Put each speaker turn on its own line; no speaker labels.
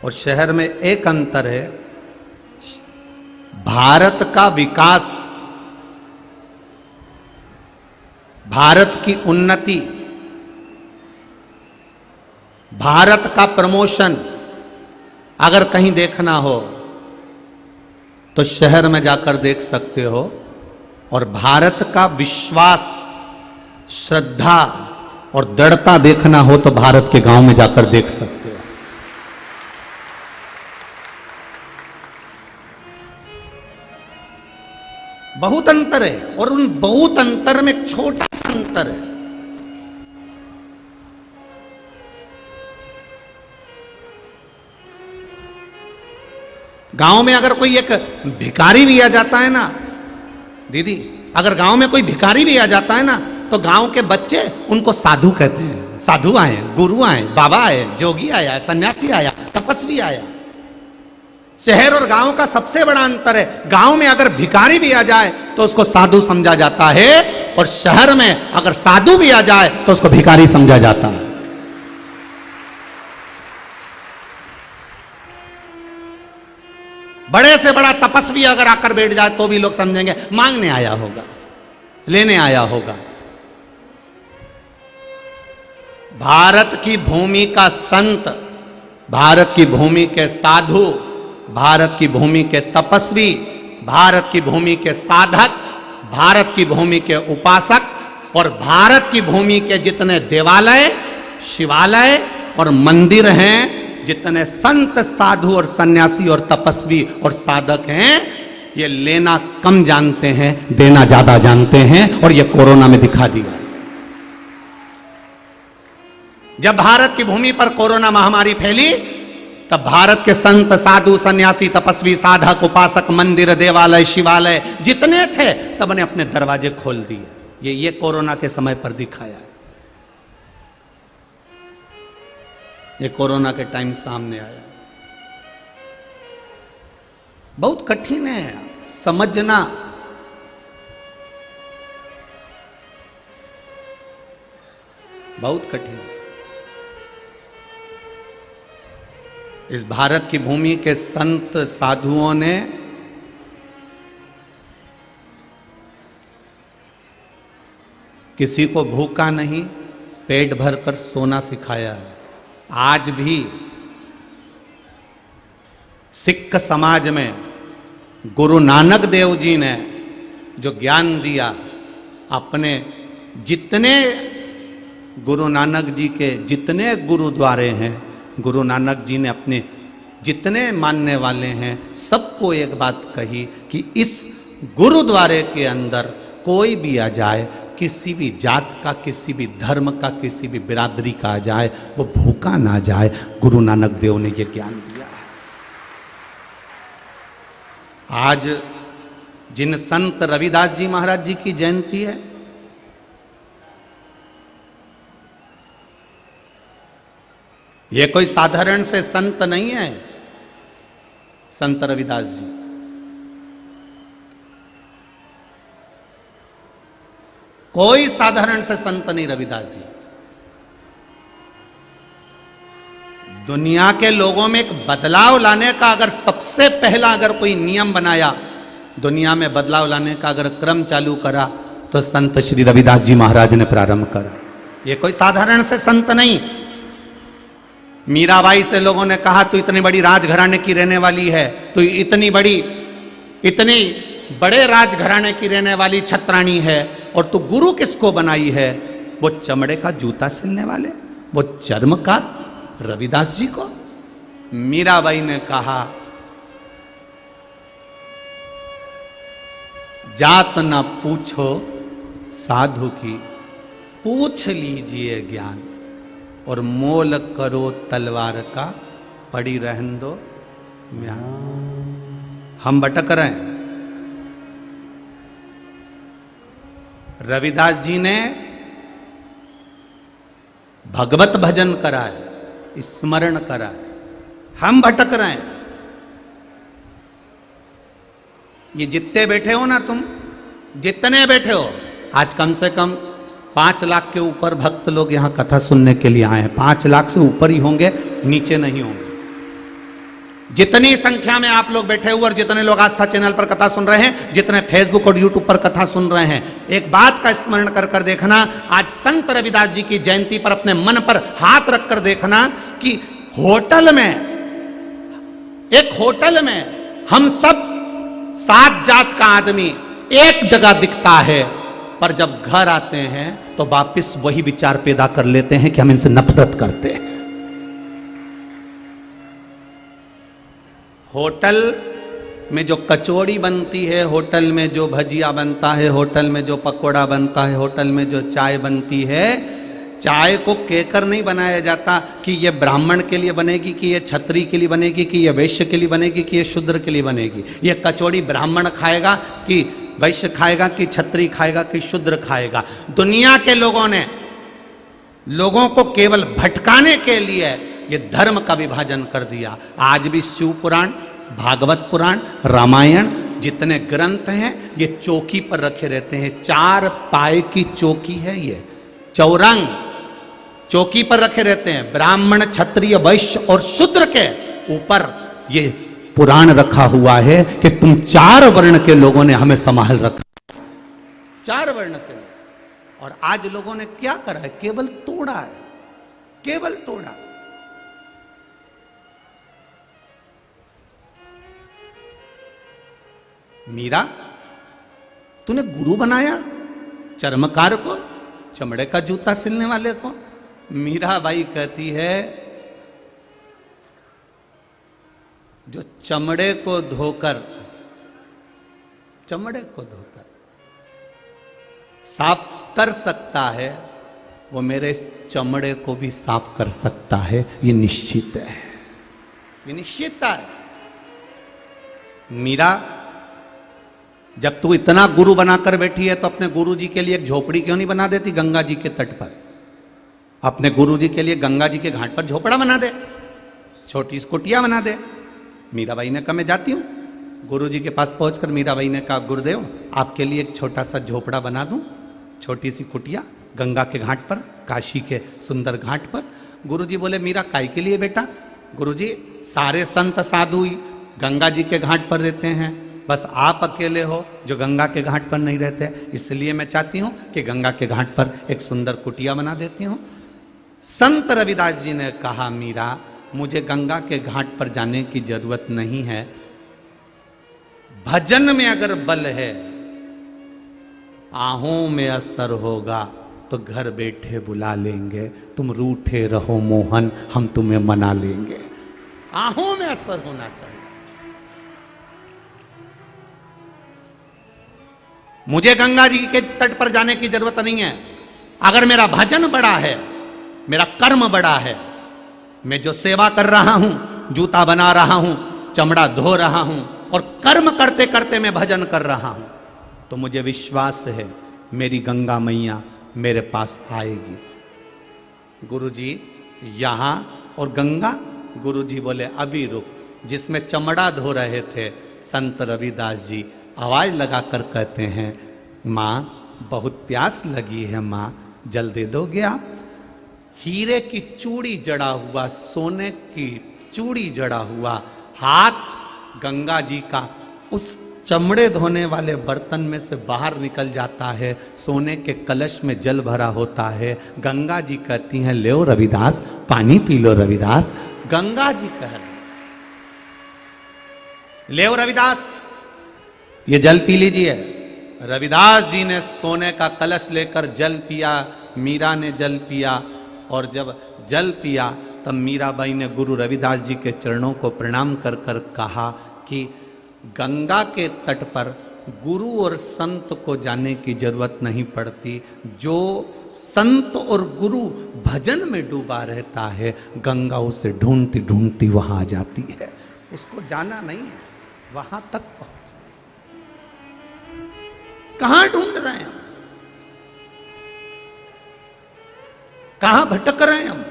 और शहर में एक अंतर है, भारत का विकास, भारत की उन्नति, भारत का प्रमोशन अगर कहीं देखना हो तो शहर में जाकर देख सकते हो, और भारत का विश्वास, श्रद्धा और दृढ़ता देखना हो तो भारत के गांव में जाकर देख सकते हो। बहुत अंतर है, और उन बहुत अंतर में एक छोटा सा अंतर है। गांव में अगर कोई एक भिखारी भी आ जाता है ना दीदी, अगर गांव में कोई भिखारी भी आ जाता है ना तो गांव के बच्चे उनको साधु कहते हैं। साधु आए, गुरु आए, बाबा आए, जोगी आया, सन्यासी आया, तपस्वी आया। शहर और गांव का सबसे बड़ा अंतर है, गांव में अगर भिखारी भी आ जाए तो उसको साधु समझा जाता है, और शहर में अगर साधु भी आ जाए तो उसको भिखारी समझा जाता है। बड़े से बड़ा तपस्वी अगर आकर बैठ जाए तो भी लोग समझेंगे मांगने आया होगा, लेने आया होगा। भारत की भूमि का संत, भारत की भूमि के साधु, भारत की भूमि के तपस्वी, भारत की भूमि के साधक, भारत की भूमि के उपासक, और भारत की भूमि के जितने देवालय, शिवालय और मंदिर हैं, जितने संत, साधु और सन्यासी और तपस्वी और साधक हैं, ये लेना कम जानते हैं, देना ज्यादा जानते हैं, और ये कोरोना में दिखा दिया। जब भारत की भूमि पर कोरोना महामारी फैली तब भारत के संत, साधु, सन्यासी, तपस्वी, साधक, उपासक, मंदिर, देवालय, शिवालय जितने थे सबने अपने दरवाजे खोल दिए। ये कोरोना के समय पर दिखाया है। ये कोरोना के टाइम सामने आया। बहुत कठिन है समझना। बहुत कठिन है। इस भारत की भूमि के संत, साधुओं ने किसी को भूखा नहीं, पेट भरकर सोना सिखाया है। आज भी सिख समाज में गुरु नानक देव जी ने जो ज्ञान दिया, अपने जितने गुरु नानक जी के जितने गुरुद्वारे हैं, गुरु नानक जी ने अपने जितने मानने वाले हैं सबको एक बात कही कि इस गुरुद्वारे के अंदर कोई भी आ जाए, किसी भी जात का, किसी भी धर्म का, किसी भी बिरादरी का आ जाए, वो भूखा ना जाए। गुरु नानक देव ने ये ज्ञान दिया है। आज जिन संत रविदास जी महाराज जी की जयंती है, ये कोई साधारण से संत नहीं है। संत रविदास जी कोई साधारण से संत नहीं। रविदास जी दुनिया के लोगों में एक बदलाव लाने का अगर सबसे पहला अगर कोई नियम बनाया, दुनिया में बदलाव लाने का अगर क्रम चालू करा तो संत श्री रविदास जी महाराज ने प्रारंभ करा। ये कोई साधारण से संत नहीं। मीराबाई से लोगों ने कहा तू इतनी बड़ी राजघराने की रहने वाली है, तू इतनी बड़े राजघराने की रहने वाली छत्राणी है, और तू गुरु किसको बनाई है? वो चमड़े का जूता सिलने वाले, वो चर्मकार रविदास जी को। मीराबाई ने कहा जात न पूछो साधु की, पूछ लीजिए ज्ञान, और मोल करो तलवार का, पड़ी रहन दो म्यान। हम भटक रहे हैं। रविदास जी ने भगवत भजन करा है, स्मरण करा है। हम भटक रहे हैं। ये जितने बैठे हो ना, तुम जितने बैठे हो, आज कम से कम 5 लाख के ऊपर भक्त लोग यहाँ कथा सुनने के लिए आए हैं। 5 लाख से ऊपर ही होंगे, नीचे नहीं होंगे। जितनी संख्या में आप लोग बैठे हुए और जितने लोग आस्था चैनल पर कथा सुन रहे हैं, जितने फेसबुक और यूट्यूब पर कथा सुन रहे हैं, एक बात का स्मरण कर कर देखना, आज संत रविदास जी की जयंती पर अपने मन पर हाथ रखकर देखना कि एक होटल में हम सब 7 जात का आदमी एक जगह दिखता है, पर जब घर आते हैं तो वापिस वही विचार पैदा कर लेते हैं कि हम इनसे नफरत करते हैं। होटल में जो कचौड़ी बनती है, होटल में जो भजिया बनता है, होटल में जो पकोड़ा बनता है, होटल में जो चाय बनती है, चाय को कहकर नहीं बनाया जाता कि ये ब्राह्मण के लिए बनेगी, कि ये क्षत्रिय के लिए बनेगी, कि ये वैश्य के लिए बनेगी, कि ये शूद्र के लिए बनेगी। ये कचौड़ी ब्राह्मण खाएगा कि वैश्य खाएगा, कि क्षत्रिय खाएगा, कि शूद्र खाएगा। दुनिया के लोगों ने लोगों को केवल भटकाने के लिए ये धर्म का विभाजन कर दिया। आज भी शिव पुराण, भागवत पुराण, रामायण जितने ग्रंथ हैं ये चौकी पर रखे रहते हैं। 4 पाए की चौकी है, ये चौरंग चौकी पर रखे रहते हैं। ब्राह्मण, क्षत्रिय, वैश्य और शूद्र के ऊपर ये पुराण रखा हुआ है कि तुम 4 वर्ण के लोगों ने हमें संभाल रखा, 4 वर्ण के। और आज लोगों ने क्या करा है? केवल तोड़ा है, केवल तोड़ा। मीरा, तूने गुरु बनाया चर्मकार को, चमड़े का जूता सिलने वाले को। मीरा बाई कहती है जो चमड़े को धोकर साफ कर सकता है, वो मेरे इस चमड़े को भी साफ कर सकता है। ये निश्चित है, ये निश्चितता है। मीरा, जब तू इतना गुरु बनाकर बैठी है तो अपने गुरु जी के लिए एक झोपड़ी क्यों नहीं बना देती गंगा जी के तट पर? अपने गुरु जी के लिए गंगा जी के घाट पर झोपड़ा बना दे, छोटी सी कुटिया बना दे। मीराबाई ने कहा मैं जाती हूँ। गुरु जी के पास पहुंचकर मीराबाई ने कहा गुरुदेव आपके लिए एक छोटा सा झोपड़ा बना दूं, छोटी सी कुटिया गंगा के घाट पर, काशी के सुंदर घाट पर। गुरु जी बोले मीरा काय के लिए बेटा? गुरु जी सारे संत साधु गंगा जी के घाट पर रहते हैं, बस आप अकेले हो जो गंगा के घाट पर नहीं रहते, इसलिए मैं चाहती हूँ कि गंगा के घाट पर एक सुंदर कुटिया बना देती हूँ। संत रविदास जी ने कहा मीरा मुझे गंगा के घाट पर जाने की जरूरत नहीं है, भजन में अगर बल है, आहों में असर होगा तो घर बैठे बुला लेंगे, तुम रूठे रहो मोहन हम तुम्हें मना लेंगे। आहों में असर होना चाहिए। मुझे गंगा जी के तट पर जाने की जरूरत नहीं है। अगर मेरा भजन बड़ा है, मेरा कर्म बड़ा है, मैं जो सेवा कर रहा हूं, जूता बना रहा हूं, चमड़ा धो रहा हूं और कर्म करते करते मैं भजन कर रहा हूं, तो मुझे विश्वास है मेरी गंगा मैया मेरे पास आएगी। गुरुजी यहां और गंगा? गुरुजी बोले अभी रुक। जिसमें चमड़ा धो रहे थे संत रविदास जी आवाज लगाकर कहते हैं माँ बहुत प्यास लगी है माँ, जल दे दोगे आप? हीरे की चूड़ी जड़ा हुआ, सोने की चूड़ी जड़ा हुआ हाथ गंगा जी का उस चमड़े धोने वाले बर्तन में से बाहर निकल जाता है, सोने के कलश में जल भरा होता है। गंगा जी कहती हैं ले रविदास पानी पी लो रविदास। गंगा जी कह रहे ले रविदास ये जल पी लीजिए। रविदास जी ने सोने का कलश लेकर जल पिया, मीरा ने जल पिया, और जब जल पिया तब मीराबाई ने गुरु रविदास जी के चरणों को प्रणाम कर कर कहा कि गंगा के तट पर गुरु और संत को जाने की जरूरत नहीं पड़ती। जो संत और गुरु भजन में डूबा रहता है, गंगा उसे ढूंढती ढूंढती वहां आ जाती है। उसको जाना नहीं है, वहां तक पहुंच। कहां ढूंढ रहे हैं हम? कहां भटक रहे हैं हम?